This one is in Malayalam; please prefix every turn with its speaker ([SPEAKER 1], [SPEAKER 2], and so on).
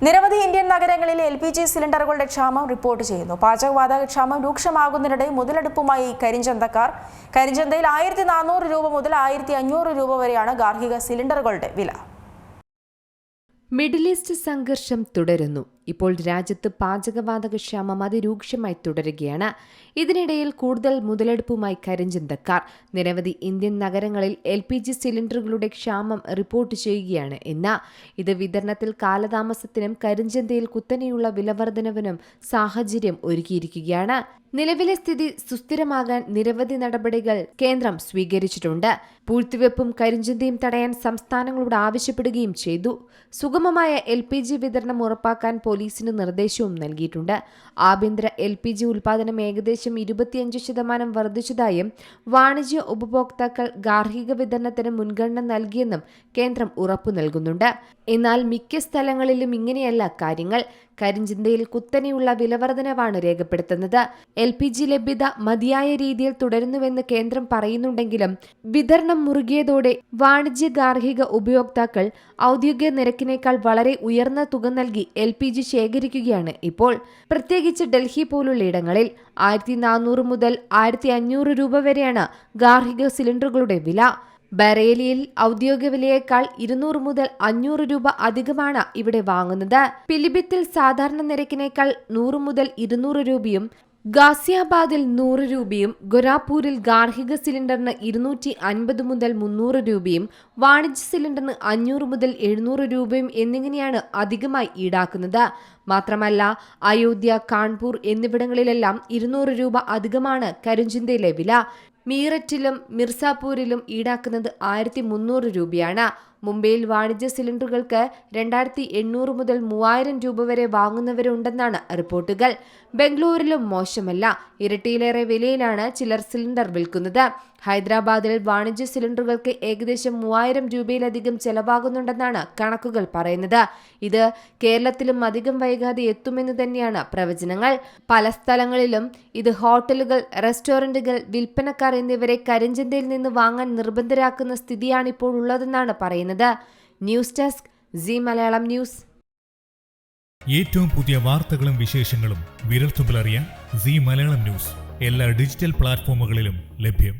[SPEAKER 1] നിരവധി ഇന്ത്യൻ നഗരങ്ങളിൽ LPG സിലിണ്ടറുകളുടെ ക്ഷാമം റിപ്പോർട്ട് ചെയ്യുന്നു. പാചകവാതക ക്ഷാമം രൂക്ഷമാകുന്നതിനിടെ മുതലെടുപ്പുമായി കരിഞ്ചന്തയിൽ 1400 രൂപ മുതൽ 1500 രൂപ വരെയാണ് ഗാർഹിക സിലിണ്ടറുകളുടെ വില.
[SPEAKER 2] മിഡിൽ ഈസ്റ്റ് സംഘർഷം തുടരുന്നു. ഇപ്പോൾ രാജ്യത്ത് പാചകവാതക ക്ഷാമം അതിരൂക്ഷമായി തുടരുകയാണ്. ഇതിനിടയിൽ കൂടുതൽ മുതലെടുപ്പുമായി കരിഞ്ചന്തക്കാർ നിരവധി ഇന്ത്യൻ നഗരങ്ങളിൽ LPG സിലിണ്ടറുകളുടെ ക്ഷാമം റിപ്പോർട്ട് ചെയ്യുകയാണ്. ഇത് വിതരണത്തിൽ കാലതാമസത്തിനും കരിഞ്ചന്തയിൽ കുത്തനെയുള്ള വിലവർധനവിനും സാഹചര്യം ഒരുക്കിയിരിക്കുകയാണ്. നിലവിലെ സ്ഥിതി സുസ്ഥിരമാകാൻ നിരവധി നടപടികൾ കേന്ദ്രം സ്വീകരിച്ചിട്ടുണ്ട്. പൂഴ്ത്തിവെപ്പും കരിഞ്ചന്തയും തടയാൻ സംസ്ഥാനങ്ങളോട് ആവശ്യപ്പെടുകയും ചെയ്തു. സുഗമമായ LPG വിതരണം ഉറപ്പാക്കാൻ പോലീസിന് നിർദ്ദേശവും നൽകിയിട്ടുണ്ട്. ആഭ്യന്തര LPG ഉൽപാദനം ഏകദേശം 25% വർദ്ധിച്ചതായും വാണിജ്യ ഉപഭോക്താക്കൾ ഗാർഹിക വിതരണത്തിന് മുൻഗണന നൽകിയെന്നും കേന്ദ്രം ഉറപ്പു നൽകുന്നുണ്ട്. എന്നാൽ മിക്ക സ്ഥലങ്ങളിലും ഇങ്ങനെയല്ല കാര്യങ്ങൾ. കരിഞ്ചന്തയിൽ കുത്തനെയുള്ള വിലവർധനവാണ് രേഖപ്പെടുത്തുന്നത്. LPG ലഭ്യത മതിയായ രീതിയിൽ തുടരുന്നുവെന്ന് കേന്ദ്രം പറയുന്നുണ്ടെങ്കിലും വിതരണം മുറുകിയതോടെ വാണിജ്യ ഗാർഹിക ഉപയോക്താക്കൾ ഔദ്യോഗിക നിരക്കിനേക്കാൾ വളരെ ഉയർന്ന തുക നൽകി LPG ശേഖരിക്കുകയാണ് ഇപ്പോൾ. പ്രത്യേകിച്ച് ഡൽഹി പോലുള്ള ഇടങ്ങളിൽ 1400 മുതൽ 1500 രൂപ വരെയാണ് ഗാർഹിക സിലിണ്ടറുകളുടെ വില. ബറേലിയിൽ ഔദ്യോഗിക വിലയേക്കാൾ 200 മുതൽ 500 രൂപ അധികമാണ് ഇവിടെ വാങ്ങുന്നത്. പിലിഭിത്തിൽ സാധാരണ നിരക്കിനേക്കാൾ 100 മുതൽ 200 രൂപയും ഗാസിയാബാദിൽ 100 രൂപയും ഗോരാപൂരിൽ ഗാർഹിക സിലിണ്ടറിന് 250 മുതൽ 300 രൂപയും വാണിജ്യ സിലിണ്ടറിന് 500 മുതൽ 700 രൂപയും എന്നിങ്ങനെയാണ് അധികമായി ഈടാക്കുന്നത്. മാത്രമല്ല അയോധ്യ, കാൺപൂർ എന്നിവിടങ്ങളിലെല്ലാം 200 രൂപ അധികമാണ് കരിഞ്ചന്തയിലെ വില. മീററ്റിലും മിർസാപൂരിലും ഈടാക്കുന്നത് 1300 രൂപയാണ്. മുംബൈയിൽ വാണിജ്യ സിലിണ്ടറുകൾക്ക് 2800 മുതൽ 3000 രൂപ വരെ വാങ്ങുന്നവരുണ്ടെന്നാണ് റിപ്പോർട്ടുകൾ. ബംഗളൂരിലും മോശമല്ല. ഇരട്ടിയിലേറെ വിലയിലാണ് ചിലർ സിലിണ്ടർ വിൽക്കുന്നത്. ഹൈദരാബാദിൽ വാണിജ്യ സിലിണ്ടറുകൾക്ക് ഏകദേശം 3000 രൂപയിലധികം ചെലവാകുന്നുണ്ടെന്നാണ് കണക്കുകൾ പറയുന്നത്. ഇത് കേരളത്തിലും അധികം വൈകാതെ എത്തുമെന്ന് തന്നെയാണ് പ്രവചനങ്ങൾ. പല സ്ഥലങ്ങളിലും ഇത് ഹോട്ടലുകൾ, റെസ്റ്റോറന്റുകൾ, വിൽപ്പനക്കാർ എന്നിവരെ കരിഞ്ചന്തയിൽ നിന്ന് വാങ്ങാൻ നിർബന്ധരാക്കുന്ന സ്ഥിതിയാണിപ്പോൾ ഉള്ളതെന്നാണ് പറയുന്നത്. News desk Zee Malayalam news.
[SPEAKER 3] ഏറ്റവും പുതിയ വാർത്തകളും വിശേഷങ്ങളും വിരൽത്തുമ്പിലറിയാൻ സീ മലയാളം ന്യൂസ് എല്ലാ ഡിജിറ്റൽ പ്ലാറ്റ്ഫോമുകളിലും ലഭ്യം.